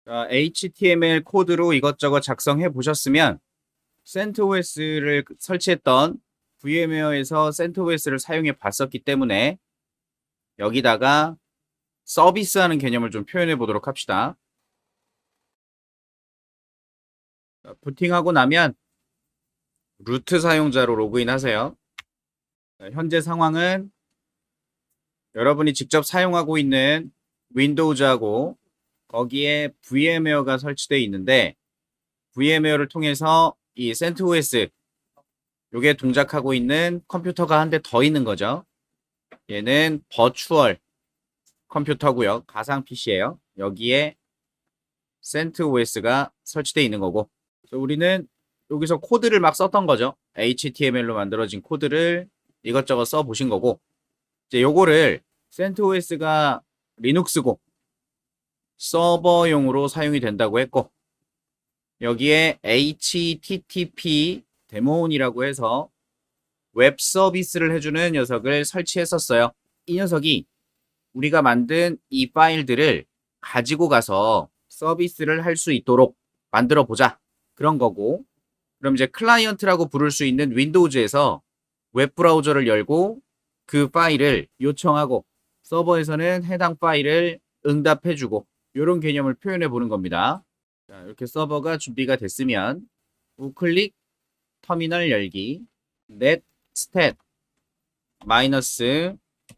자, HTML 코드로 이것저것 작성해 보셨으면 CentOS를 설치했던 VMware에서 CentOS를 사용해 봤었기 때문에 여기다가 서비스하는 개념을 좀 표현해 보도록 합시다. 자, 부팅하고 나면 루트 사용자로 로그인 하세요. 자, 현재 상황은 여러분이 직접 사용하고 있는 윈도우즈하고 거기에 VMware가 설치되어 있는데 VMware를 통해서 이 CentOS 요게 동작하고 있는 컴퓨터가 한 대 더 있는 거죠. 얘는 버추얼 컴퓨터고요. 가상 PC예요. 여기에 CentOS가 설치되어 있는 거고 우리는 여기서 코드를 막 썼던 거죠. HTML로 만들어진 코드를 이것저것 써 보신 거고 이제 요거를 CentOS가 리눅스고 서버용으로 사용이 된다고 했고 여기에 HTTP 데몬이라고 해서 웹 서비스를 해주는 녀석을 설치했었어요. 이 녀석이 우리가 만든 이 파일들을 가지고 가서 서비스를 할 수 있도록 만들어 보자. 그런 거고 그럼 이제 클라이언트라고 부를 수 있는 윈도우즈에서 웹 브라우저를 열고 그 파일을 요청하고 서버에서는 해당 파일을 응답해주고 이런 개념을 표현해 보는 겁니다. 자, 이렇게 서버가 준비가 됐으면 우클릭 터미널 열기 net stat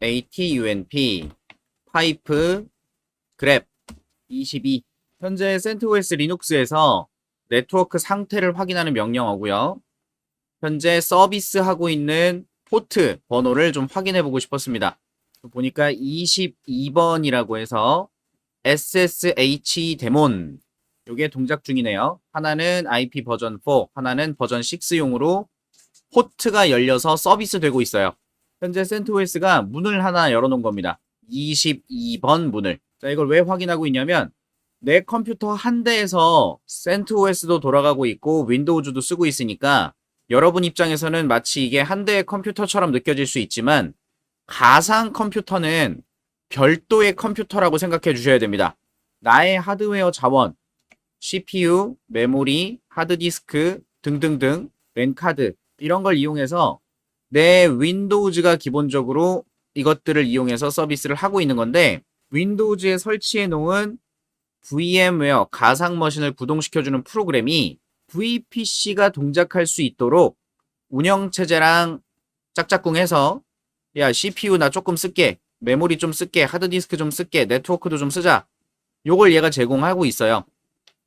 -atunp 파이프 grep 22 현재 CentOS 리눅스에서 네트워크 상태를 확인하는 명령어고요. 현재 서비스하고 있는 포트 번호를 좀 확인해 보고 싶었습니다. 보니까 22번이라고 해서 SSH 데몬 요게 동작 중이네요. 하나는 IP 버전 4, 하나는 버전 6용으로 포트가 열려서 서비스 되고 있어요. 현재 CentOS가 문을 하나 열어놓은 겁니다. 22번 문을. 자, 이걸 왜 확인하고 있냐면 내 컴퓨터 한 대에서 CentOS도 돌아가고 있고 윈도우즈도 쓰고 있으니까 여러분 입장에서는 마치 이게 한 대의 컴퓨터처럼 느껴질 수 있지만 가상 컴퓨터는 별도의 컴퓨터라고 생각해 주셔야 됩니다. 나의 하드웨어 자원, CPU, 메모리, 하드디스크 등등등, 랜카드 이런 걸 이용해서 내 윈도우즈가 기본적으로 이것들을 이용해서 서비스를 하고 있는 건데 윈도우즈에 설치해 놓은 VMware 가상 머신을 구동시켜주는 프로그램이 VPC가 동작할 수 있도록 운영체제랑 짝짝꿍해서 야 CPU 나 조금 쓸게, 메모리 좀 쓸게, 하드디스크 좀 쓸게, 네트워크도 좀 쓰자 요걸 얘가 제공하고 있어요.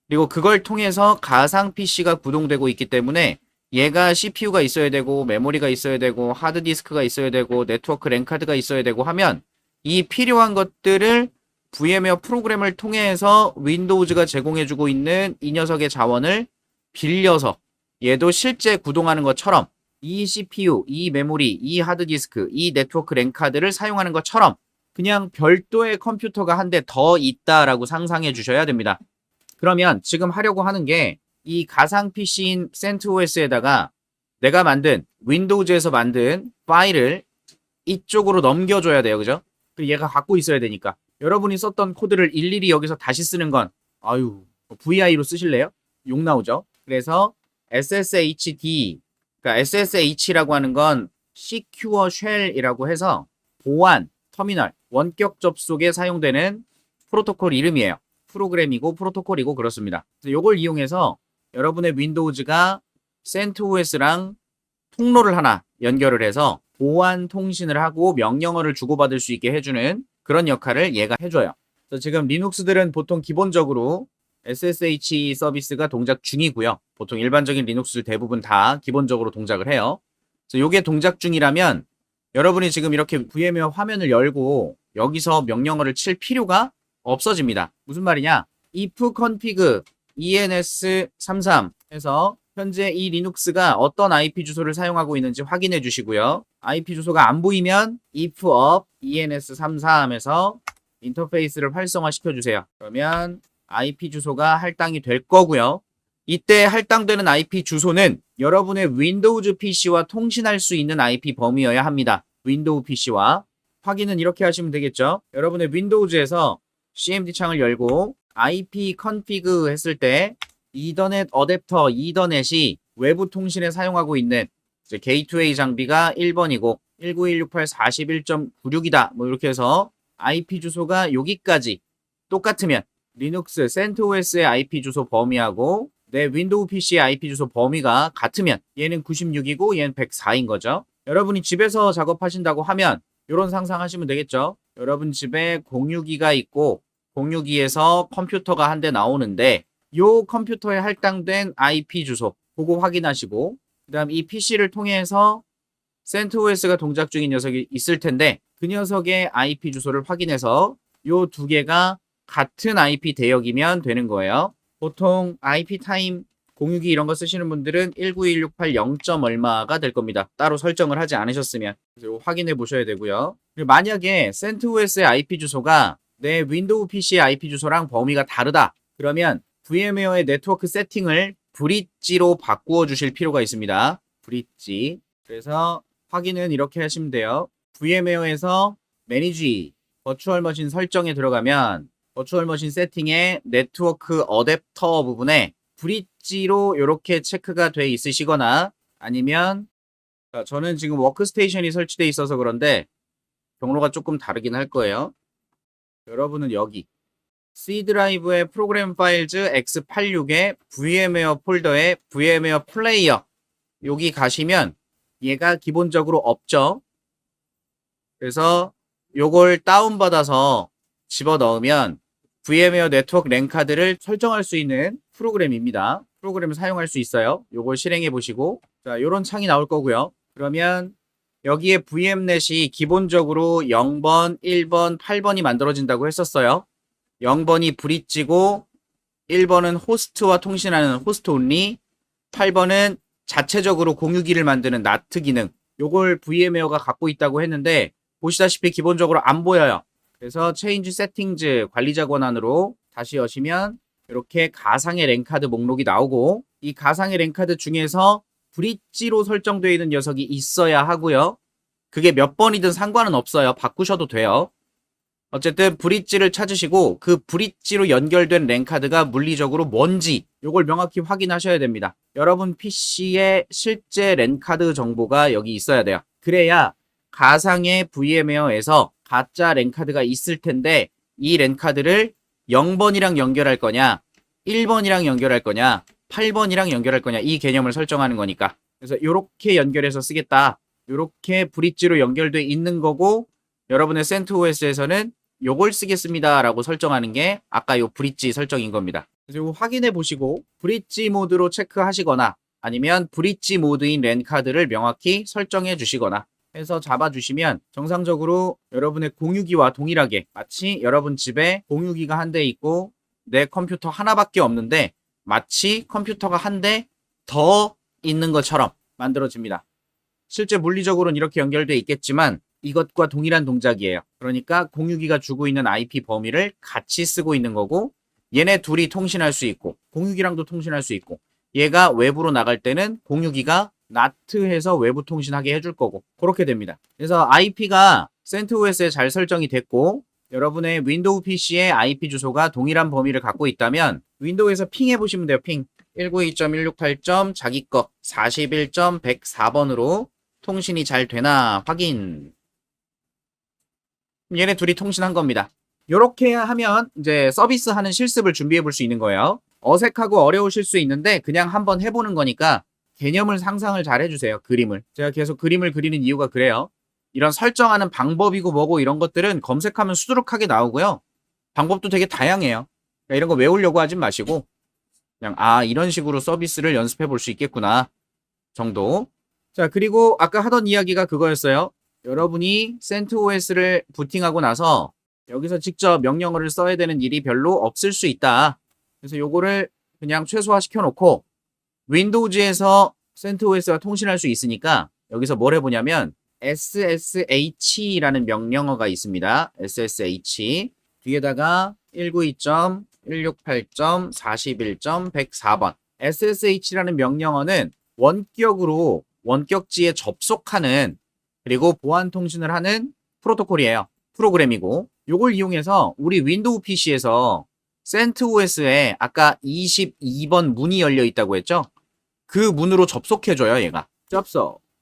그리고 그걸 통해서 가상 PC가 구동되고 있기 때문에 얘가 CPU가 있어야 되고 메모리가 있어야 되고 하드디스크가 있어야 되고 네트워크 랜카드가 있어야 되고 하면 이 필요한 것들을 VMware 프로그램을 통해서 윈도우즈가 제공해주고 있는 이 녀석의 자원을 빌려서 얘도 실제 구동하는 것처럼 이 CPU, 이 메모리, 이 하드디스크, 이 네트워크 랜카드를 사용하는 것처럼 그냥 별도의 컴퓨터가 한 대 더 있다라고 상상해 주셔야 됩니다. 그러면 지금 하려고 하는 게 이 가상 PC인 CentOS에다가 내가 만든 윈도우즈에서 만든 파일을 이쪽으로 넘겨줘야 돼요. 그죠? 그리고 얘가 갖고 있어야 되니까. 여러분이 썼던 코드를 일일이 여기서 다시 쓰는 건 아유 VI로 쓰실래요? 욕 나오죠? 그래서 SSHD 그러니까 SSH라고 하는 건 Secure Shell이라고 해서 보안, 터미널, 원격 접속에 사용되는 프로토콜 이름이에요. 프로그램이고 프로토콜이고 그렇습니다. 그래서 이걸 이용해서 여러분의 윈도우즈가 CentOS랑 통로를 하나 연결을 해서 보안 통신을 하고 명령어를 주고받을 수 있게 해주는 그런 역할을 얘가 해줘요. 그래서 지금 리눅스들은 보통 기본적으로 SSH 서비스가 동작 중이고요. 보통 일반적인 리눅스 대부분 다 기본적으로 동작을 해요. 그래서 이게 동작 중이라면 여러분이 지금 이렇게 VMware 화면을 열고 여기서 명령어를 칠 필요가 없어집니다. 무슨 말이냐? if config ens33 해서 현재 이 리눅스가 어떤 IP 주소를 사용하고 있는지 확인해 주시고요. IP 주소가 안 보이면 if of ens33에서 인터페이스를 활성화 시켜주세요. 그러면 IP 주소가 할당이 될 거고요. 이때 할당되는 IP 주소는 여러분의 윈도우즈 PC와 통신할 수 있는 IP 범위여야 합니다. 윈도우 PC와 확인은 이렇게 하시면 되겠죠. 여러분의 윈도우즈에서 CMD 창을 열고 IP 컨피그 했을 때 이더넷 어댑터 이더넷이 외부 통신에 사용하고 있는 이제 게이트웨이 장비가 1번이고 192.168.41.96이다. 뭐 이렇게 해서 IP 주소가 여기까지 똑같으면 리눅스 CentOS의 IP 주소 범위하고 내 윈도우 PC의 IP 주소 범위가 같으면 얘는 96이고 얘는 104인 거죠. 여러분이 집에서 작업하신다고 하면 이런 상상하시면 되겠죠. 여러분 집에 공유기가 있고 공유기에서 컴퓨터가 한 대 나오는데 이 컴퓨터에 할당된 IP 주소 그거 확인하시고 그 다음 이 PC를 통해서 CentOS가 동작 중인 녀석이 있을 텐데 그 녀석의 IP 주소를 확인해서 이 두 개가 같은 IP 대역이면 되는 거예요. 보통 IP 타임 공유기 이런 거 쓰시는 분들은 19168 0. 얼마가 될 겁니다. 따로 설정을 하지 않으셨으면 그래서 확인해 보셔야 되고요. 그리고 만약에 CentOS의 IP 주소가 내 윈도우 PC의 IP 주소랑 범위가 다르다. 그러면 VMware의 네트워크 세팅을 브릿지로 바꾸어 주실 필요가 있습니다. 브릿지. 그래서 확인은 이렇게 하시면 돼요. VMware에서 매니지 버추얼 머신 설정에 들어가면 버추얼 머신 세팅에 네트워크 어댑터 부분에 브릿지로 이렇게 체크가 돼 있으시거나 아니면 저는 지금 워크스테이션이 설치되어 있어서 그런데 경로가 조금 다르긴 할 거예요. 여러분은 여기 C 드라이브의 프로그램 파일즈 x86의 VMware 폴더에 VMware 플레이어 여기 가시면 얘가 기본적으로 없죠. 그래서 요걸 다운받아서 집어넣으면 VMware 네트워크 랜 카드를 설정할 수 있는 프로그램입니다. 프로그램을 사용할 수 있어요. 요걸 실행해 보시고 자, 요런 창이 나올 거고요. 그러면 여기에 VM넷이 기본적으로 0번, 1번, 8번이 만들어진다고 했었어요. 0번이 브릿지고 1번은 호스트와 통신하는 호스트 온리, 8번은 자체적으로 공유기를 만드는 나트 기능. 요걸 VMware가 갖고 있다고 했는데 보시다시피 기본적으로 안 보여요. 그래서 체인지 세팅즈 관리자 권한으로 다시 여시면 이렇게 가상의 랜카드 목록이 나오고 이 가상의 랜카드 중에서 브릿지로 설정되어 있는 녀석이 있어야 하고요. 그게 몇 번이든 상관은 없어요. 바꾸셔도 돼요. 어쨌든 브릿지를 찾으시고 그 브릿지로 연결된 랜카드가 물리적으로 뭔지 이걸 명확히 확인하셔야 됩니다. 여러분 PC에 실제 랜카드 정보가 여기 있어야 돼요. 그래야 가상의 VMware에서 가짜 랜카드가 있을 텐데 이 랜카드를 0번이랑 연결할 거냐 1번이랑 연결할 거냐 8번이랑 연결할 거냐 이 개념을 설정하는 거니까. 그래서 이렇게 연결해서 쓰겠다. 이렇게 브릿지로 연결돼 있는 거고 여러분의 CentOS에서는 요걸 쓰겠습니다 라고 설정하는 게 아까 요 브릿지 설정인 겁니다. 그래서 이거 확인해 보시고 브릿지 모드로 체크하시거나 아니면 브릿지 모드인 랜 카드를 명확히 설정해 주시거나 해서 잡아주시면 정상적으로 여러분의 공유기와 동일하게 마치 여러분 집에 공유기가 한 대 있고 내 컴퓨터 하나밖에 없는데 마치 컴퓨터가 한 대 더 있는 것처럼 만들어집니다. 실제 물리적으로는 이렇게 연결되어 있겠지만 이것과 동일한 동작이에요. 그러니까 공유기가 주고 있는 IP 범위를 같이 쓰고 있는 거고 얘네 둘이 통신할 수 있고 공유기랑도 통신할 수 있고 얘가 외부로 나갈 때는 공유기가 나트해서 외부 통신하게 해줄 거고 그렇게 됩니다. 그래서 IP가 CentOS에 잘 설정이 됐고 여러분의 윈도우 PC의 IP 주소가 동일한 범위를 갖고 있다면 윈도우에서 핑 해보시면 돼요. 핑 192.168. 자기 거 41.104번으로 통신이 잘 되나 확인. 얘네 둘이 통신한 겁니다. 이렇게 하면 이제 서비스 하는 실습을 준비해 볼 수 있는 거예요. 어색하고 어려우실 수 있는데 그냥 한번 해보는 거니까 개념을 상상을 잘 해주세요. 그림을. 제가 계속 그림을 그리는 이유가 그래요. 이런 설정하는 방법이고 뭐고 이런 것들은 검색하면 수두룩하게 나오고요. 방법도 되게 다양해요. 그러니까 이런 거 외우려고 하진 마시고 그냥 이런 식으로 서비스를 연습해 볼 수 있겠구나 정도. 자, 그리고 아까 하던 이야기가 그거였어요. 여러분이 CentOS를 부팅하고 나서 여기서 직접 명령어를 써야 되는 일이 별로 없을 수 있다. 그래서 요거를 그냥 최소화 시켜놓고 윈도우즈에서 CentOS와 통신할 수 있으니까 여기서 뭘 해보냐면 SSH라는 명령어가 있습니다. SSH 뒤에다가 192.168.41.104번 SSH라는 명령어는 원격지에 접속하는 그리고 보안 통신을 하는 프로토콜이에요. 프로그램이고 요걸 이용해서 우리 윈도우 PC에서 CentOS에 아까 22번 문이 열려 있다고 했죠? 그 문으로 접속해줘요, 얘가.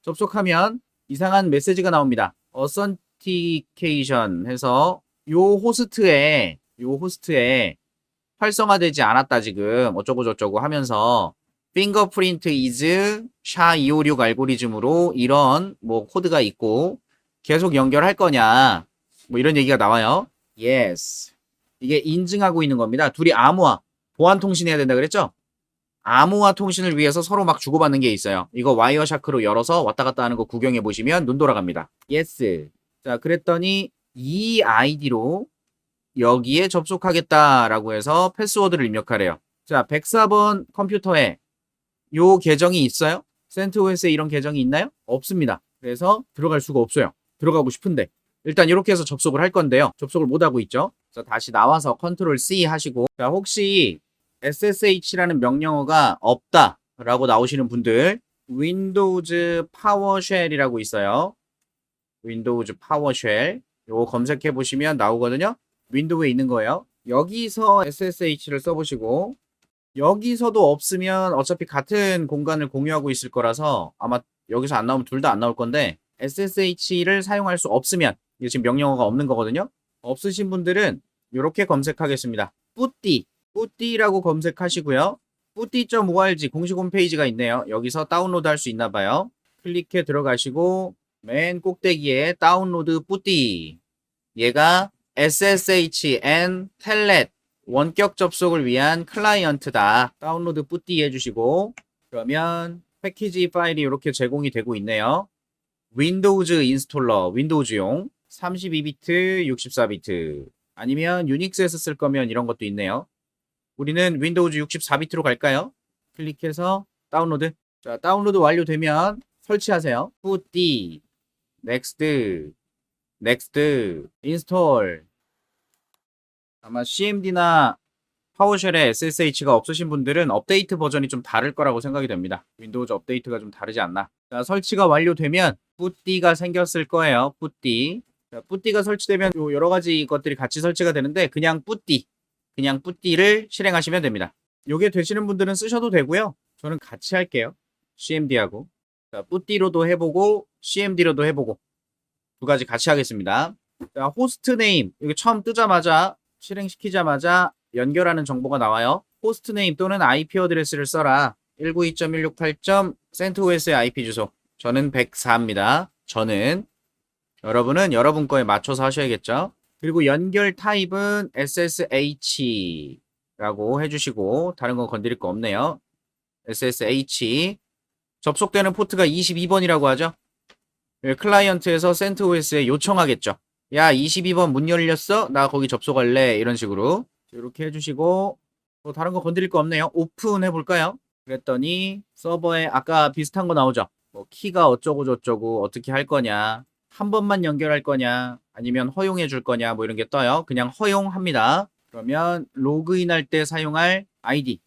접속하면 이상한 메시지가 나옵니다. Authentication 해서 요 호스트에 활성화되지 않았다 지금 어쩌고 저쩌고 하면서 fingerprint is SHA-256 알고리즘으로 이런 뭐 코드가 있고 계속 연결할 거냐 뭐 이런 얘기가 나와요. Yes. 이게 인증하고 있는 겁니다. 둘이 암호화, 보안 통신해야 된다 그랬죠? 암호화 통신을 위해서 서로 막 주고받는 게 있어요. 이거 와이어샤크로 열어서 왔다 갔다 하는 거 구경해 보시면 눈 돌아갑니다. Yes. 자, 그랬더니 이 아이디로 여기에 접속하겠다라고 해서 패스워드를 입력하래요. 자, 104번 컴퓨터에 요 계정이 있어요? CentOS에 이런 계정이 있나요? 없습니다. 그래서 들어갈 수가 없어요. 들어가고 싶은데. 일단 이렇게 해서 접속을 할 건데요. 접속을 못하고 있죠. 그래서 다시 나와서 컨트롤 C 하시고, 자, 혹시 SSH라는 명령어가 없다라고 나오시는 분들, 윈도우즈 파워쉘이라고 있어요. 윈도우즈 파워쉘. 요거 검색해 보시면 나오거든요. 윈도우에 있는 거예요. 여기서 SSH를 써보시고, 여기서도 없으면 어차피 같은 공간을 공유하고 있을 거라서 아마 여기서 안 나오면 둘 다 안 나올 건데, SSH를 사용할 수 없으면, 이게 지금 명령어가 없는 거거든요. 없으신 분들은 이렇게 검색하겠습니다. 뿌띠라고 검색하시고요. 뿌띠.org 공식 홈페이지가 있네요. 여기서 다운로드 할 수 있나 봐요. 클릭해 들어가시고 맨 꼭대기에 다운로드 뿌띠. 얘가 SSHN 텔넷 원격 접속을 위한 클라이언트다. 다운로드 뿌띠 해주시고 그러면 패키지 파일이 이렇게 제공이 되고 있네요. 윈도우즈 인스톨러, 윈도우즈용 32비트, 64비트 아니면 유닉스에서 쓸 거면 이런 것도 있네요. 우리는 윈도우즈 64비트로 갈까요? 클릭해서 다운로드. 자, 다운로드 완료되면 설치하세요. 뿌띠, 넥스트, 인스톨. 아마 CMD나 파워쉘에 SSH가 없으신 분들은 업데이트 버전이 좀 다를 거라고 생각이 됩니다. 윈도우즈 업데이트가 좀 다르지 않나. 자, 설치가 완료되면 뿌띠가 생겼을 거예요. 뿌띠. 자, 뿌띠가 설치되면 여러 가지 것들이 같이 설치가 되는데 그냥 뿌띠를 실행하시면 됩니다. 요게 되시는 분들은 쓰셔도 되고요. 저는 같이 할게요. CMD하고. 자, 뿌띠로도 해보고 CMD로도 해보고 두 가지 같이 하겠습니다. 자, 호스트 네임. 이게 처음 뜨자마자 실행시키자마자 연결하는 정보가 나와요. 호스트 네임 또는 IP 어드레스를 써라. 192.168.CentOS의 IP 주소. 저는 104입니다. 여러분은 여러분 거에 맞춰서 하셔야겠죠. 그리고 연결 타입은 SSH라고 해주시고 다른 거 건드릴 거 없네요. SSH. 접속되는 포트가 22번이라고 하죠. 클라이언트에서 CentOS에 요청하겠죠. 야, 22번 문 열렸어? 나 거기 접속할래. 이런 식으로 이렇게 해주시고 뭐 다른 거 건드릴 거 없네요. 오픈 해볼까요? 그랬더니 서버에 아까 비슷한 거 나오죠. 뭐 키가 어쩌고 저쩌고 어떻게 할 거냐, 한 번만 연결할 거냐, 아니면 허용해 줄 거냐 뭐 이런 게 떠요. 그냥 허용합니다. 그러면 로그인할 때 사용할 아이디,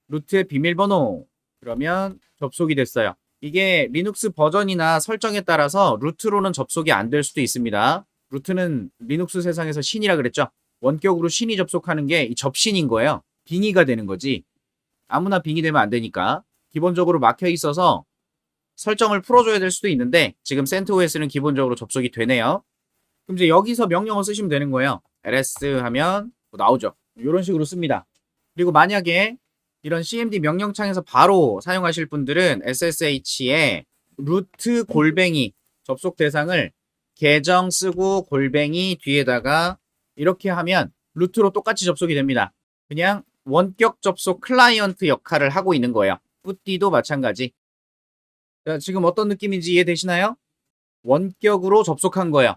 루트의 비밀번호. 그러면 접속이 됐어요. 이게 리눅스 버전이나 설정에 따라서 루트로는 접속이 안 될 수도 있습니다. 루트는 리눅스 세상에서 신이라 그랬죠. 원격으로 신이 접속하는 게 이 접신인 거예요. 빙의가 되는 거지. 아무나 빙의 되면 안 되니까. 기본적으로 막혀 있어서 설정을 풀어줘야 될 수도 있는데 지금 CentOS는 기본적으로 접속이 되네요. 그럼 이제 여기서 명령어 쓰시면 되는 거예요. ls 하면 뭐 나오죠. 이런 식으로 씁니다. 그리고 만약에 이런 CMD 명령창에서 바로 사용하실 분들은 SSH에 루트 골뱅이 접속 대상을 계정 쓰고 골뱅이 뒤에다가 이렇게 하면 루트로 똑같이 접속이 됩니다. 그냥 원격 접속 클라이언트 역할을 하고 있는 거예요. 뿌띠도 마찬가지. 자, 지금 어떤 느낌인지 이해되시나요? 원격으로 접속한 거예요.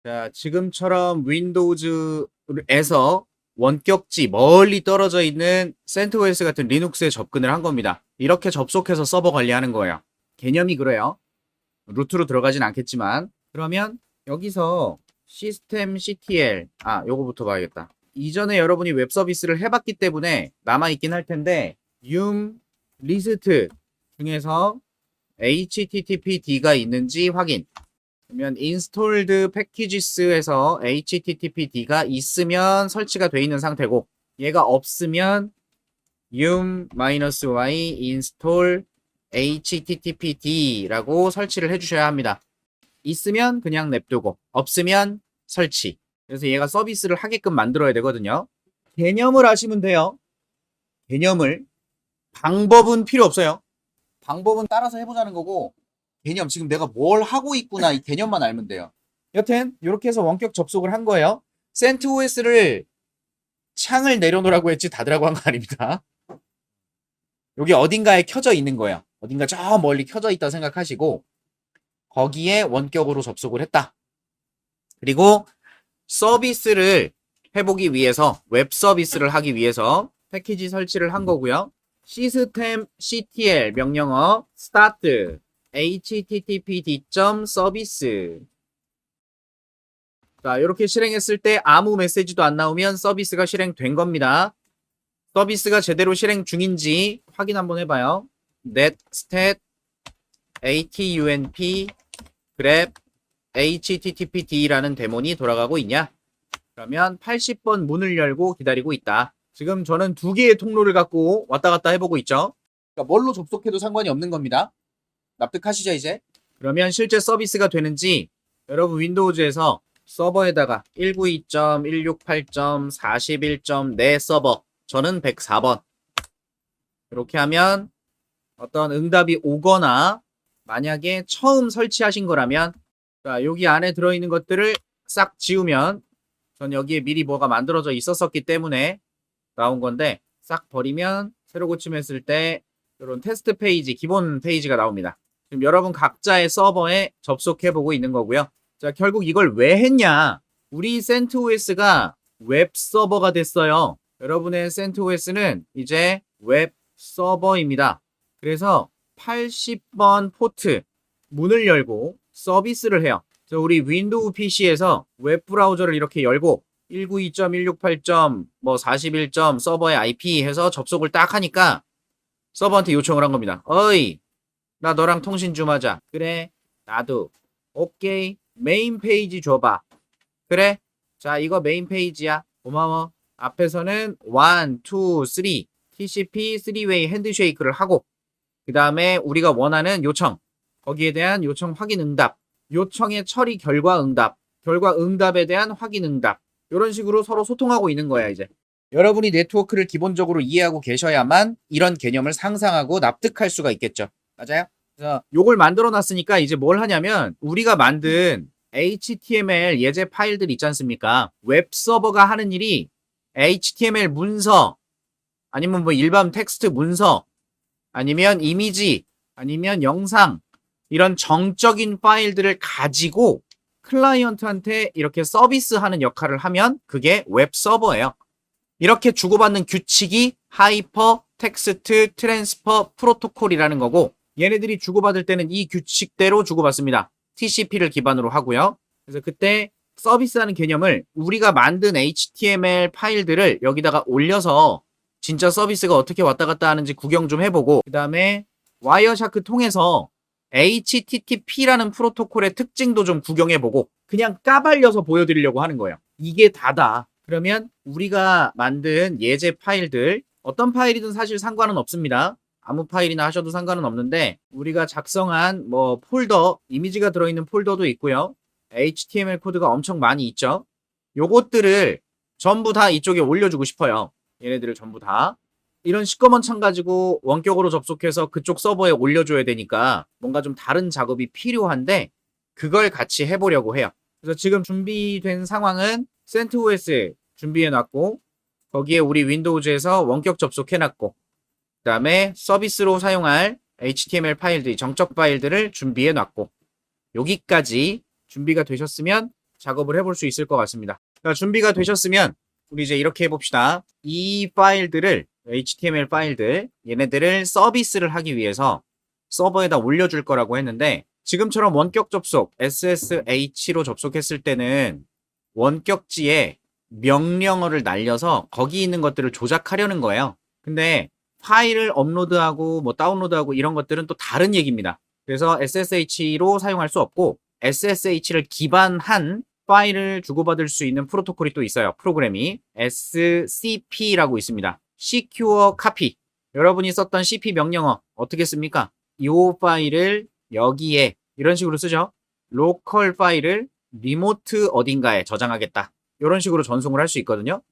자, 지금처럼 윈도우즈에서 원격지 멀리 떨어져 있는 CentOS 같은 리눅스에 접근을 한 겁니다. 이렇게 접속해서 서버 관리하는 거예요. 개념이 그래요. 루트로 들어가진 않겠지만. 그러면 여기서 systemctl 요거부터 봐야겠다. 이전에 여러분이 웹 서비스를 해봤기 때문에 남아있긴 할 텐데 리스트 중에서 HTTPD가 있는지 확인. 그러면 installed packages에서 httpd가 있으면 설치가 돼 있는 상태고 얘가 없으면 yum-y install httpd라고 설치를 해주셔야 합니다. 있으면 그냥 냅두고 없으면 설치. 그래서 얘가 서비스를 하게끔 만들어야 되거든요. 개념을 아시면 돼요. 개념을. 방법은 필요 없어요. 방법은 따라서 해보자는 거고 개념 지금 내가 뭘 하고 있구나 이 개념만 알면 돼요. 여튼 이렇게 해서 원격 접속을 한 거예요. CentOS를 창을 내려놓으라고 했지 닫으라고 한 거 아닙니다. 여기 어딘가에 켜져 있는 거예요. 어딘가 저 멀리 켜져 있다 생각하시고 거기에 원격으로 접속을 했다. 그리고 서비스를 해보기 위해서 웹 서비스를 하기 위해서 패키지 설치를 한 거고요. 시스템 ctl 명령어 start httpd.service 자 이렇게 실행했을 때 아무 메시지도 안 나오면 서비스가 실행된 겁니다. 서비스가 제대로 실행 중인지 확인 한번 해봐요. net stat atunp grep httpd라는 데몬이 돌아가고 있냐? 그러면 80번 문을 열고 기다리고 있다. 지금 저는 두 개의 통로를 갖고 왔다 갔다 해보고 있죠. 그러니까 뭘로 접속해도 상관이 없는 겁니다. 납득하시죠 이제? 그러면 실제 서비스가 되는지 여러분 윈도우즈에서 서버에다가 192.168.41. 서버 저는 104번 이렇게 하면 어떤 응답이 오거나 만약에 처음 설치하신 거라면 자, 여기 안에 들어있는 것들을 싹 지우면 전 여기에 미리 뭐가 만들어져 있었기 때문에 나온 건데 싹 버리면 새로 고침했을 때 이런 테스트 페이지, 기본 페이지가 나옵니다. 지금 여러분 각자의 서버에 접속해보고 있는 거고요. 자, 결국 이걸 왜 했냐? 우리 CentOS가 웹 서버가 됐어요. 여러분의 CentOS는 이제 웹 서버입니다. 그래서 80번 포트 문을 열고 서비스를 해요. 그래서 우리 윈도우 PC에서 웹 브라우저를 이렇게 열고 192.168. 41. 서버의 IP 해서 접속을 딱 하니까 서버한테 요청을 한 겁니다. 어이, 나 너랑 통신 좀 하자. 그래, 나도. 오케이, 메인 페이지 줘봐. 그래, 자, 이거 메인 페이지야. 고마워. 앞에서는 1, 2, 3 TCP 3웨이 핸드쉐이크를 하고 그 다음에 우리가 원하는 요청 거기에 대한 요청 확인 응답 요청의 처리 결과 응답 결과 응답에 대한 확인 응답 이런 식으로 서로 소통하고 있는 거야 이제. 여러분이 네트워크를 기본적으로 이해하고 계셔야만 이런 개념을 상상하고 납득할 수가 있겠죠. 맞아요? 그래서 요걸 만들어 놨으니까 이제 뭘 하냐면 우리가 만든 HTML 예제 파일들 있지 않습니까? 웹 서버가 하는 일이 HTML 문서 아니면 뭐 일반 텍스트 문서 아니면 이미지 아니면 영상 이런 정적인 파일들을 가지고 클라이언트한테 이렇게 서비스하는 역할을 하면 그게 웹 서버예요. 이렇게 주고받는 규칙이 하이퍼 텍스트 트랜스퍼 프로토콜이라는 거고 얘네들이 주고받을 때는 이 규칙대로 주고받습니다. TCP를 기반으로 하고요. 그래서 그때 서비스하는 개념을 우리가 만든 HTML 파일들을 여기다가 올려서 진짜 서비스가 어떻게 왔다 갔다 하는지 구경 좀 해보고 그 다음에 와이어샤크 통해서 HTTP라는 프로토콜의 특징도 좀 구경해보고 그냥 까발려서 보여드리려고 하는 거예요. 이게 다다. 그러면 우리가 만든 예제 파일들 어떤 파일이든 사실 상관은 없습니다. 아무 파일이나 하셔도 상관은 없는데 우리가 작성한 뭐 폴더, 이미지가 들어있는 폴더도 있고요. HTML 코드가 엄청 많이 있죠. 요것들을 전부 다 이쪽에 올려주고 싶어요. 얘네들을 전부 다. 이런 시꺼먼 창 가지고 원격으로 접속해서 그쪽 서버에 올려줘야 되니까 뭔가 좀 다른 작업이 필요한데 그걸 같이 해보려고 해요. 그래서 지금 준비된 상황은 CentOS 준비해놨고 거기에 우리 윈도우즈에서 원격 접속해놨고 그 다음에 서비스로 사용할 HTML 파일들, 정적 파일들을 준비해놨고 여기까지 준비가 되셨으면 작업을 해볼 수 있을 것 같습니다. 그러니까 준비가 되셨으면 우리 이제 이렇게 해봅시다. 이 파일들을 HTML 파일들 얘네들을 서비스를 하기 위해서 서버에다 올려줄 거라고 했는데 지금처럼 원격 접속 SSH로 접속했을 때는 원격지에 명령어를 날려서 거기 있는 것들을 조작하려는 거예요. 근데 파일을 업로드하고 뭐 다운로드하고 이런 것들은 또 다른 얘기입니다. 그래서 SSH로 사용할 수 없고 SSH를 기반한 파일을 주고받을 수 있는 프로토콜이 또 있어요. 프로그램이 SCP라고 있습니다. Secure Copy. 여러분이 썼던 CP 명령어 어떻게 씁니까? 이 파일을 여기에 이런 식으로 쓰죠. 로컬 파일을 리모트 어딘가에 저장하겠다. 이런 식으로 전송을 할 수 있거든요.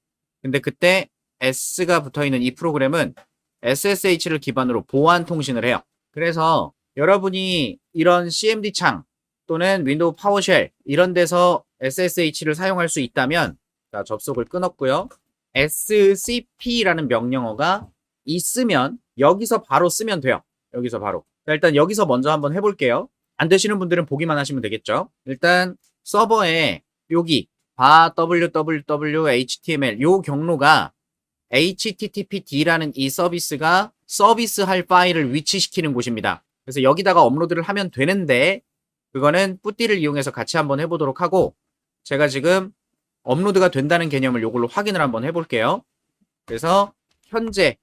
근데 그때 S가 붙어있는 이 프로그램은 SSH를 기반으로 보안 통신을 해요. 그래서 여러분이 이런 CMD 창 또는 윈도우 파워쉘 이런 데서 SSH를 사용할 수 있다면, 자, 접속을 끊었고요. SCP라는 명령어가 있으면 여기서 바로 쓰면 돼요. 여기서 바로. 자, 일단 여기서 먼저 한번 해볼게요. 안 되시는 분들은 보기만 하시면 되겠죠. 일단 서버에 여기 www html 요 경로가 httpd라는 이 서비스가 서비스할 파일을 위치시키는 곳입니다. 그래서 여기다가 업로드를 하면 되는데 그거는 뿌띠를 이용해서 같이 한번 해보도록 하고, 제가 지금 업로드가 된다는 개념을 요걸로 확인을 한번 해볼게요. 그래서 현재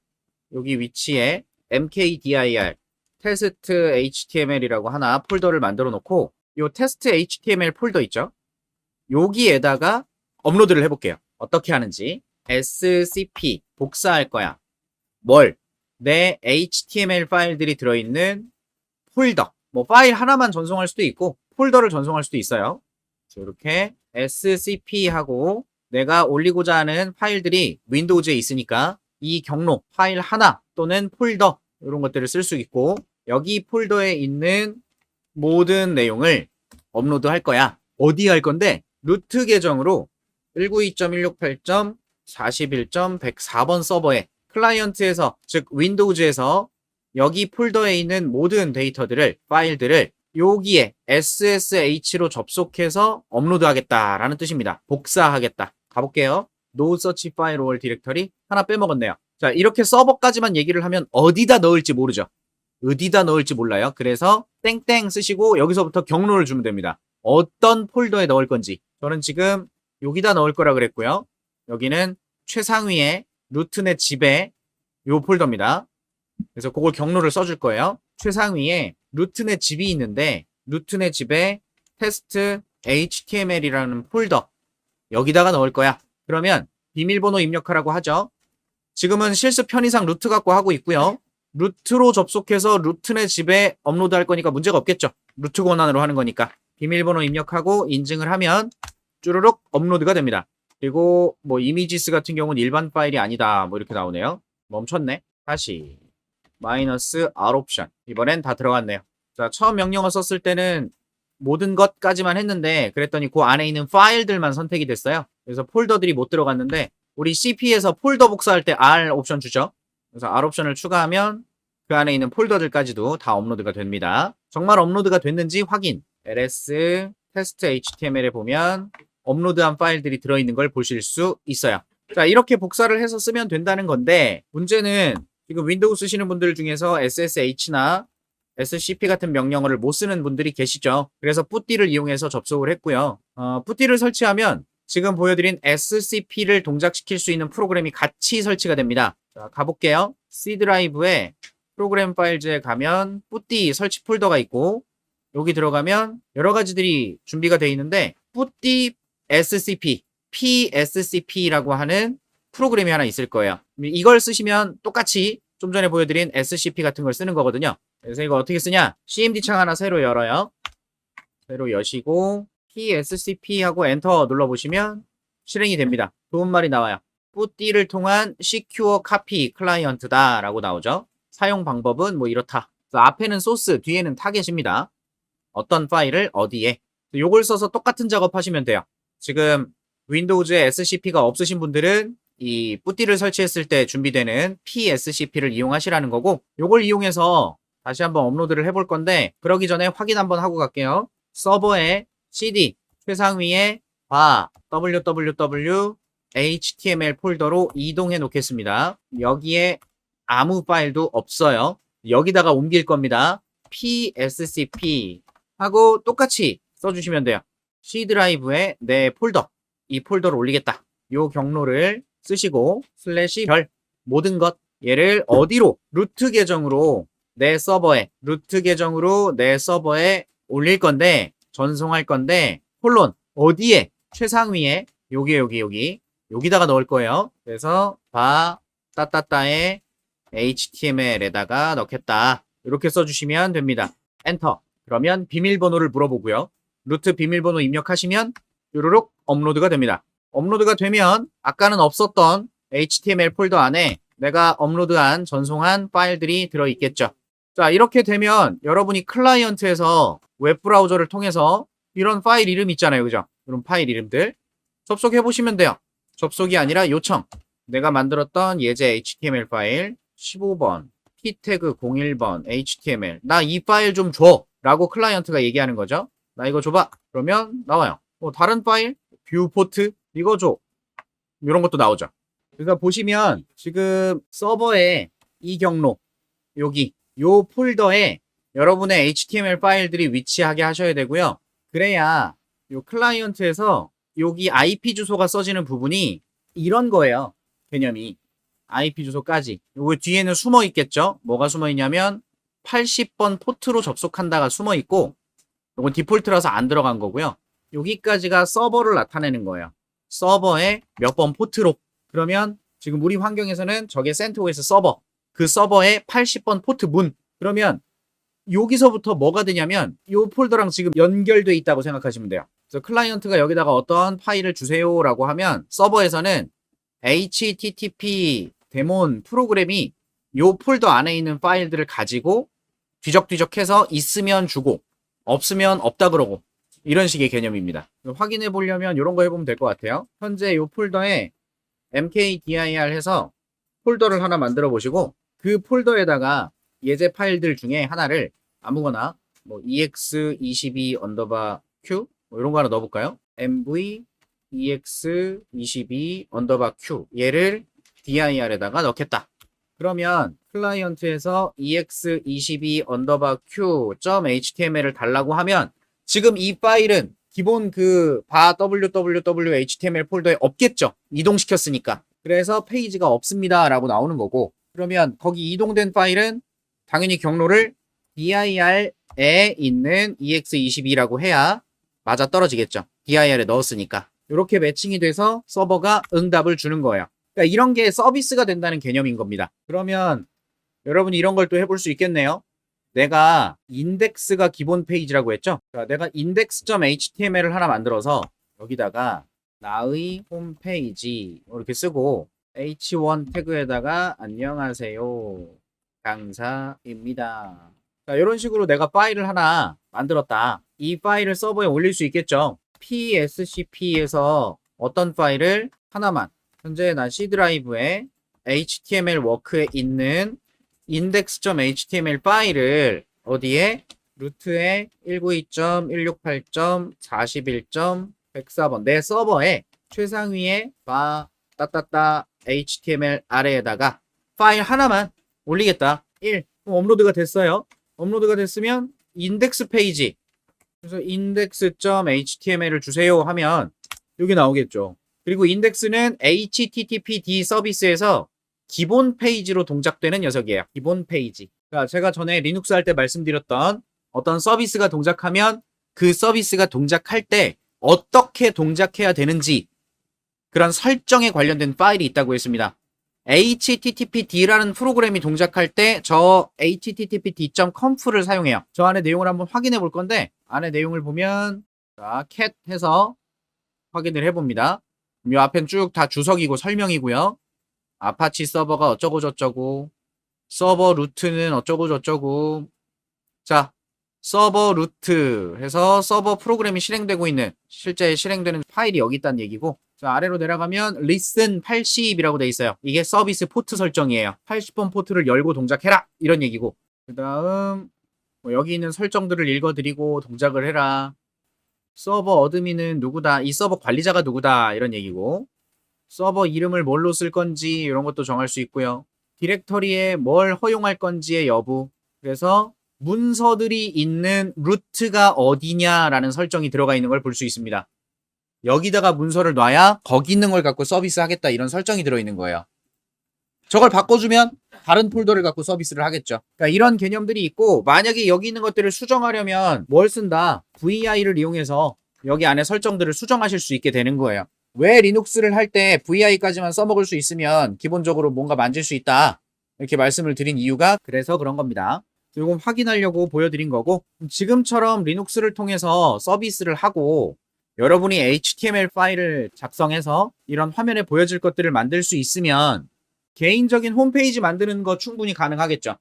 여기 위치에 mkdir 테스트 html이라고 하나 폴더를 만들어 놓고, 요 테스트 html 폴더 있죠? 여기에다가 업로드를 해볼게요. 어떻게 하는지. scp 복사할 거야. 뭘? 내 html 파일들이 들어있는 폴더. 뭐 파일 하나만 전송할 수도 있고 폴더를 전송할 수도 있어요. 이렇게 scp 하고 내가 올리고자 하는 파일들이 윈도우즈에 있으니까 이 경로 파일 하나 또는 폴더 이런 것들을 쓸 수 있고, 여기 폴더에 있는 모든 내용을 업로드 할 거야. 어디 할 건데? 루트 계정으로 192.168.41.104번 서버에 클라이언트에서, 즉 윈도우즈에서 여기 폴더에 있는 모든 데이터들을, 파일들을 여기에 SSH로 접속해서 업로드하겠다라는 뜻입니다. 복사하겠다. 가볼게요. No search file or directory 하나 빼먹었네요. 자, 이렇게 서버까지만 얘기를 하면 어디다 넣을지 모르죠. 어디다 넣을지 몰라요. 그래서 땡땡 쓰시고 여기서부터 경로를 주면 됩니다. 어떤 폴더에 넣을 건지. 저는 지금 여기다 넣을 거라 그랬고요. 여기는 최상위에 루트넷 집에 요 폴더입니다. 그래서 그걸 경로를 써줄 거예요. 최상위에 루트넷 집이 있는데 루트넷 집에 테스트 html이라는 폴더 여기다가 넣을 거야. 그러면 비밀번호 입력하라고 하죠. 지금은 실습 편의상 루트 갖고 하고 있고요. 루트로 접속해서 루트넷 집에 업로드 할 거니까 문제가 없겠죠. 루트 권한으로 하는 거니까. 비밀번호 입력하고 인증을 하면 쭈르륵 업로드가 됩니다. 그리고 뭐 이미지스 같은 경우는 일반 파일이 아니다 뭐 이렇게 나오네요. 멈췄네. 다시 마이너스 R 옵션. 이번엔 다 들어갔네요. 자, 처음 명령어 썼을 때는 모든 것까지만 했는데 그랬더니 그 안에 있는 파일들만 선택이 됐어요. 그래서 폴더들이 못 들어갔는데 우리 CP에서 폴더 복사할 때 R 옵션 주죠. 그래서 R 옵션을 추가하면 그 안에 있는 폴더들까지도 다 업로드가 됩니다. 정말 업로드가 됐는지 확인. ls 테스트 html에 보면 업로드한 파일들이 들어있는 걸 보실 수 있어요. 자, 이렇게 복사를 해서 쓰면 된다는 건데, 문제는 지금 윈도우 쓰시는 분들 중에서 ssh나 scp 같은 명령어를 못 쓰는 분들이 계시죠. 그래서 뿌띠를 이용해서 접속을 했고요. 뿌띠를 설치하면 지금 보여드린 scp를 동작시킬 수 있는 프로그램이 같이 설치가 됩니다. 자, 가볼게요. C 드라이브에 프로그램 파일즈에 가면 뿌띠 설치 폴더가 있고, 여기 들어가면 여러 가지들이 준비가 되어 있는데 뿌띠 scp, pscp라고 하는 프로그램이 하나 있을 거예요. 이걸 쓰시면 똑같이 좀 전에 보여드린 scp 같은 걸 쓰는 거거든요. 그래서 이거 어떻게 쓰냐? cmd 창 하나 새로 열어요. 새로 여시고 pscp 하고 엔터 눌러보시면 실행이 됩니다. 좋은 말이 나와요. 뿌띠를 통한 secure copy 클라이언트다 라고 나오죠. 사용 방법은 뭐 이렇다. 앞에는 소스, 뒤에는 타겟입니다. 어떤 파일을 어디에. 요걸 써서 똑같은 작업하시면 돼요. 지금 윈도우즈에 scp가 없으신 분들은 이 뿌띠를 설치했을 때 준비되는 pscp를 이용하시라는 거고, 요걸 이용해서 다시 한번 업로드를 해볼 건데, 그러기 전에 확인 한번 하고 갈게요. 서버에 cd 최상위에 www html 폴더로 이동해 놓겠습니다. 여기에 아무 파일도 없어요. 여기다가 옮길 겁니다. pscp 하고 똑같이 써주시면 돼요. C 드라이브에 내 폴더, 이 폴더를 올리겠다. 요 경로를 쓰시고 슬래시 별 모든 것, 얘를 어디로? 루트 계정으로 내 서버에 올릴 건데, 전송할 건데 콜론 어디에? 최상위에 여기다가 넣을 거예요. 그래서 따따따에 HTML에다가 넣겠다. 이렇게 써주시면 됩니다. 엔터. 그러면 비밀번호를 물어보고요. 루트 비밀번호 입력하시면 요르륵 업로드가 됩니다. 업로드가 되면 아까는 없었던 HTML 폴더 안에 내가 업로드한 전송한 파일들이 들어있겠죠. 자, 이렇게 되면 여러분이 클라이언트에서 웹브라우저를 통해서 이런 파일 이름 있잖아요. 그죠? 이런 파일 이름들 접속해 보시면 돼요. 접속이 아니라 요청. 내가 만들었던 예제 HTML 파일 15번 t태그 01번 HTML 나 이 파일 좀 줘 라고 클라이언트가 얘기하는 거죠. 나 이거 줘봐. 그러면 나와요. 다른 파일 뷰포트 이거 줘. 이런 것도 나오죠. 그러니까 보시면 지금 서버에 이 경로 여기 요 폴더에 여러분의 HTML 파일들이 위치하게 하셔야 되고요. 그래야 요 클라이언트에서 여기 IP 주소가 써지는 부분이 이런 거예요. 개념이 IP 주소까지. 요거 뒤에는 숨어 있겠죠. 뭐가 숨어 있냐면 80번 포트로 접속한다가 숨어 있고 요건 디폴트라서 안 들어간 거고요. 여기까지가 서버를 나타내는 거예요. 서버에 몇 번 포트로. 그러면 지금 우리 환경에서는 저게 CentOS 서버. 그 서버에 80번 포트 문. 그러면 여기서부터 뭐가 되냐면 이 폴더랑 지금 연결돼 있다고 생각하시면 돼요. 그래서 클라이언트가 여기다가 어떤 파일을 주세요라고 하면 서버에서는 HTTP 데몬 프로그램이 이 폴더 안에 있는 파일들을 가지고 뒤적뒤적해서 있으면 주고 없으면 없다 그러고 이런 식의 개념입니다. 확인해 보려면 이런 거 해보면 될 것 같아요. 현재 이 폴더에 mkdir 해서 폴더를 하나 만들어 보시고 그 폴더에다가 예제 파일들 중에 하나를 아무거나 뭐 ex22 언더바 q 이런 거 하나 넣어볼까요? mv ex22 언더바 q 얘를 dir에다가 넣겠다. 그러면 클라이언트에서 ex22 언더바 q.html을 달라고 하면 지금 이 파일은 기본 그 www html 폴더에 없겠죠. 이동시켰으니까. 그래서 페이지가 없습니다 라고 나오는 거고 그러면 거기 이동된 파일은 당연히 경로를 dir에 있는 ex22라고 해야 맞아 떨어지겠죠. dir에 넣었으니까. 이렇게 매칭이 돼서 서버가 응답을 주는 거예요. 그러니까 이런 게 서비스가 된다는 개념인 겁니다. 그러면 여러분이 이런 걸 또 해볼 수 있겠네요. 내가 인덱스가 기본 페이지라고 했죠. 내가 index.html을 하나 만들어서 여기다가 나의 홈페이지 이렇게 쓰고 h1 태그에다가 안녕하세요 강사입니다. 자, 이런 식으로 내가 파일을 하나 만들었다. 이 파일을 서버에 올릴 수 있겠죠. pscp에서 어떤 파일을 하나만 현재 난 C 드라이브에 HTML 워크에 있는 index.html 파일을 어디에? 루트에 192.168.41.104번 내 서버에 최상위에 따따따 HTML 아래에다가 파일 하나만 올리겠다. 1. 업로드가 됐어요. 업로드가 됐으면 인덱스 페이지. 그래서 index.html을 주세요 하면 여기 나오겠죠. 그리고 인덱스는 HTTPD 서비스에서 기본 페이지로 동작되는 녀석이에요. 기본 페이지. 그러니까 제가 전에 리눅스 할 때 말씀드렸던 어떤 서비스가 동작하면 그 서비스가 동작할 때 어떻게 동작해야 되는지 그런 설정에 관련된 파일이 있다고 했습니다. HTTPD라는 프로그램이 동작할 때 저 httpd.conf를 사용해요. 저 안에 내용을 한번 확인해 볼 건데 안에 내용을 보면 자, cat 해서 확인을 해봅니다. 이 앞엔 쭉 다 주석이고 설명이고요. 아파치 서버가 어쩌고 저쩌고 서버 루트는 어쩌고 저쩌고 자 서버 루트 해서 서버 프로그램이 실행되고 있는 실제 실행되는 파일이 여기 있다는 얘기고 자 아래로 내려가면 listen 80이라고 돼 있어요. 이게 서비스 포트 설정이에요. 80번 포트를 열고 동작해라 이런 얘기고 그 다음 뭐 여기 있는 설정들을 읽어드리고 동작을 해라. 서버 어드민은 누구다 이 서버 관리자가 누구다 이런 얘기고 서버 이름을 뭘로 쓸 건지 이런 것도 정할 수 있고요. 디렉터리에 뭘 허용할 건지의 여부 그래서 문서들이 있는 루트가 어디냐라는 설정이 들어가 있는 걸 볼 수 있습니다. 여기다가 문서를 놔야 거기 있는 걸 갖고 서비스 하겠다 이런 설정이 들어있는 거예요. 저걸 바꿔주면 다른 폴더를 갖고 서비스를 하겠죠. 그러니까 이런 개념들이 있고, 만약에 여기 있는 것들을 수정하려면 뭘 쓴다? VI를 이용해서 여기 안에 설정들을 수정하실 수 있게 되는 거예요. 왜 리눅스를 할 때 VI까지만 써먹을 수 있으면 기본적으로 뭔가 만질 수 있다, 이렇게 말씀을 드린 이유가 그래서 그런 겁니다. 이건 확인하려고 보여드린 거고, 지금처럼 리눅스를 통해서 서비스를 하고 여러분이 HTML 파일을 작성해서 이런 화면에 보여질 것들을 만들 수 있으면 개인적인 홈페이지 만드는 거 충분히 가능하겠죠.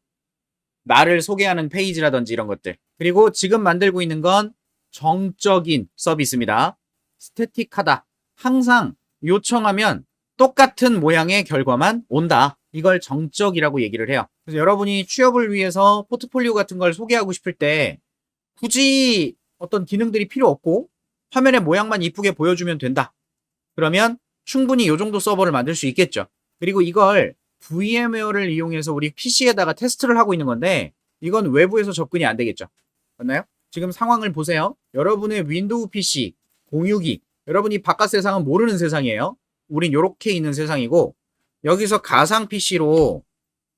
나를 소개하는 페이지라든지 이런 것들. 그리고 지금 만들고 있는 건 정적인 서비스입니다. 스태틱하다. 항상 요청하면 똑같은 모양의 결과만 온다. 이걸 정적이라고 얘기를 해요. 그래서 여러분이 취업을 위해서 포트폴리오 같은 걸 소개하고 싶을 때 굳이 어떤 기능들이 필요 없고 화면의 모양만 이쁘게 보여주면 된다. 그러면 충분히 이 정도 서버를 만들 수 있겠죠. 그리고 이걸 VMware를 이용해서 우리 PC에다가 테스트를 하고 있는 건데 이건 외부에서 접근이 안 되겠죠. 맞나요? 지금 상황을 보세요. 여러분의 윈도우 PC, 공유기, 여러분이 바깥 세상은 모르는 세상이에요. 우린 이렇게 있는 세상이고, 여기서 가상 PC로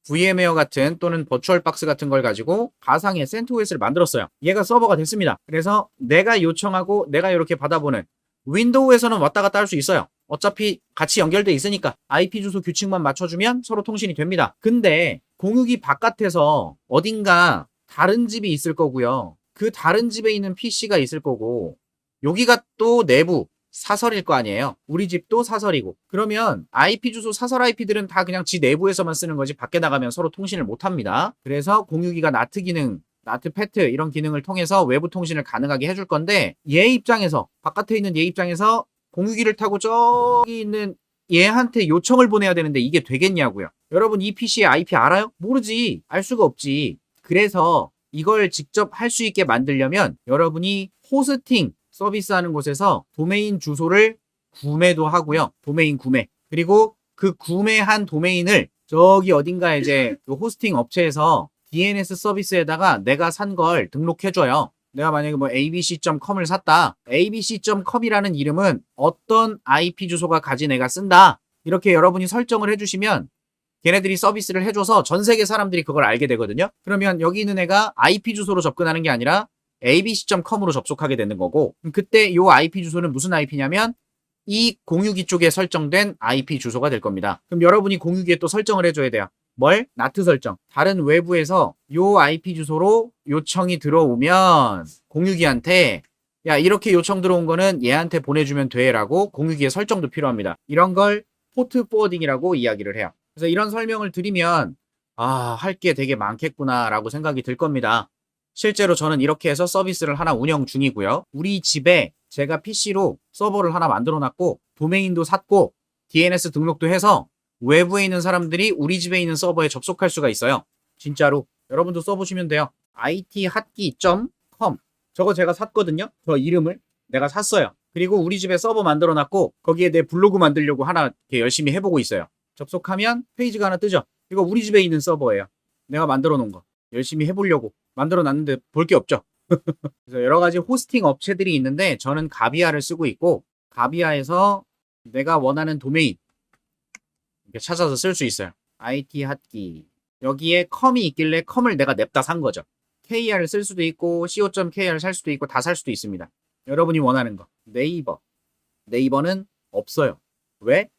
VMware 같은 또는 버추얼박스 같은 걸 가지고 가상의 CentOS를 만들었어요. 얘가 서버가 됐습니다. 그래서 내가 요청하고 내가 이렇게 받아보는, 윈도우에서는 왔다 갔다 할 수 있어요. 어차피 같이 연결돼 있으니까 IP 주소 규칙만 맞춰주면 서로 통신이 됩니다. 근데 공유기 바깥에서 어딘가 다른 집이 있을 거고요. 그 다른 집에 있는 PC가 있을 거고, 여기가 또 내부 사설일 거 아니에요. 우리 집도 사설이고. 그러면 IP 주소 사설 IP들은 다 그냥 지 내부에서만 쓰는 거지 밖에 나가면 서로 통신을 못 합니다. 그래서 공유기가 나트 기능, 나트 패트 이런 기능을 통해서 외부 통신을 가능하게 해줄 건데, 얘 입장에서, 바깥에 있는 얘 입장에서 공유기를 타고 저기 있는 얘한테 요청을 보내야 되는데 이게 되겠냐고요. 여러분 이 PC의 IP 알아요? 모르지. 알 수가 없지. 그래서 이걸 직접 할 수 있게 만들려면 여러분이 호스팅 서비스하는 곳에서 도메인 주소를 구매도 하고요. 도메인 구매. 그리고 그 구매한 도메인을 저기 어딘가 이제 그 호스팅 업체에서 DNS 서비스에다가 내가 산 걸 등록해줘요. 내가 만약에 뭐 abc.com을 샀다. abc.com이라는 이름은 어떤 IP 주소가 가진 애가 쓴다. 이렇게 여러분이 설정을 해주시면 걔네들이 서비스를 해줘서 전 세계 사람들이 그걸 알게 되거든요. 그러면 여기 있는 애가 IP 주소로 접근하는 게 아니라 abc.com으로 접속하게 되는 거고, 그때 이 IP 주소는 무슨 IP냐면 이 공유기 쪽에 설정된 IP 주소가 될 겁니다. 그럼 여러분이 공유기에 또 설정을 해줘야 돼요. 뭘? 나트 설정. 다른 외부에서 이 IP 주소로 요청이 들어오면 공유기한테 야, 이렇게 요청 들어온 거는 얘한테 보내주면 돼 라고 공유기의 설정도 필요합니다. 이런 걸 포트 포워딩이라고 이야기를 해요. 그래서 이런 설명을 드리면 할 게 되게 많겠구나 라고 생각이 들 겁니다. 실제로 저는 이렇게 해서 서비스를 하나 운영 중이고요. 우리 집에 제가 PC로 서버를 하나 만들어 놨고 도메인도 샀고 DNS 등록도 해서 외부에 있는 사람들이 우리 집에 있는 서버에 접속할 수가 있어요. 진짜로. 여러분도 써보시면 돼요. ithat기.com 저거 제가 샀거든요. 저 이름을 내가 샀어요. 그리고 우리 집에 서버 만들어 놨고 거기에 내 블로그 만들려고 하나 이렇게 열심히 해보고 있어요. 접속하면 페이지가 하나 뜨죠. 이거 우리 집에 있는 서버예요. 내가 만들어 놓은 거. 열심히 해보려고 만들어 놨는데 볼 게 없죠. 그래서 여러 가지 호스팅 업체들이 있는데 저는 가비아를 쓰고 있고, 가비아에서 내가 원하는 도메인 이렇게 찾아서 쓸 수 있어요. ithat기. 여기에 컴이 있길래 컴을 내가 냅다 산 거죠. KR을 쓸 수도 있고 co.kr을 살 수도 있고 다 살 수도 있습니다. 여러분이 원하는 거. 네이버. 네이버는 없어요. 왜?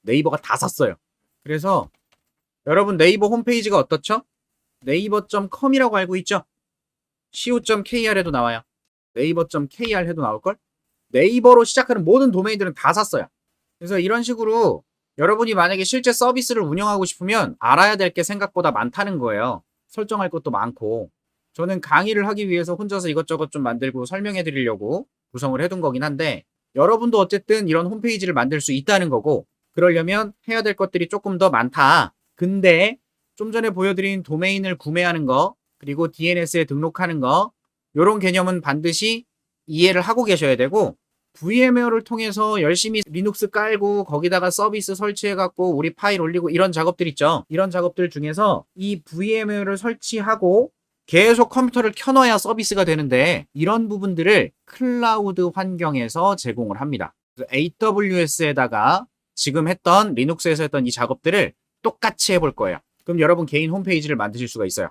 네이버가 다 샀어요. 그래서 여러분 네이버 홈페이지가 어떻죠? 네이버.com이라고 알고 있죠? co.kr 해도 나와요. 네이버.kr 해도 나올걸? 네이버로 시작하는 모든 도메인들은 다 샀어요. 그래서 이런 식으로 여러분이 만약에 실제 서비스를 운영하고 싶으면 알아야 될 게 생각보다 많다는 거예요. 설정할 것도 많고. 저는 강의를 하기 위해서 혼자서 이것저것 좀 만들고 설명해 드리려고 구성을 해둔 거긴 한데, 여러분도 어쨌든 이런 홈페이지를 만들 수 있다는 거고, 그러려면 해야 될 것들이 조금 더 많다. 근데 좀 전에 보여드린 도메인을 구매하는 거, 그리고 DNS에 등록하는 거, 이런 개념은 반드시 이해를 하고 계셔야 되고, VMware를 통해서 열심히 리눅스 깔고 거기다가 서비스 설치해갖고 우리 파일 올리고 이런 작업들 있죠. 이런 작업들 중에서 이 VMware를 설치하고 계속 컴퓨터를 켜놔야 서비스가 되는데, 이런 부분들을 클라우드 환경에서 제공을 합니다. AWS에다가 지금 했던 리눅스에서 했던 이 작업들을 똑같이 해볼 거예요. 그럼 여러분 개인 홈페이지를 만드실 수가 있어요.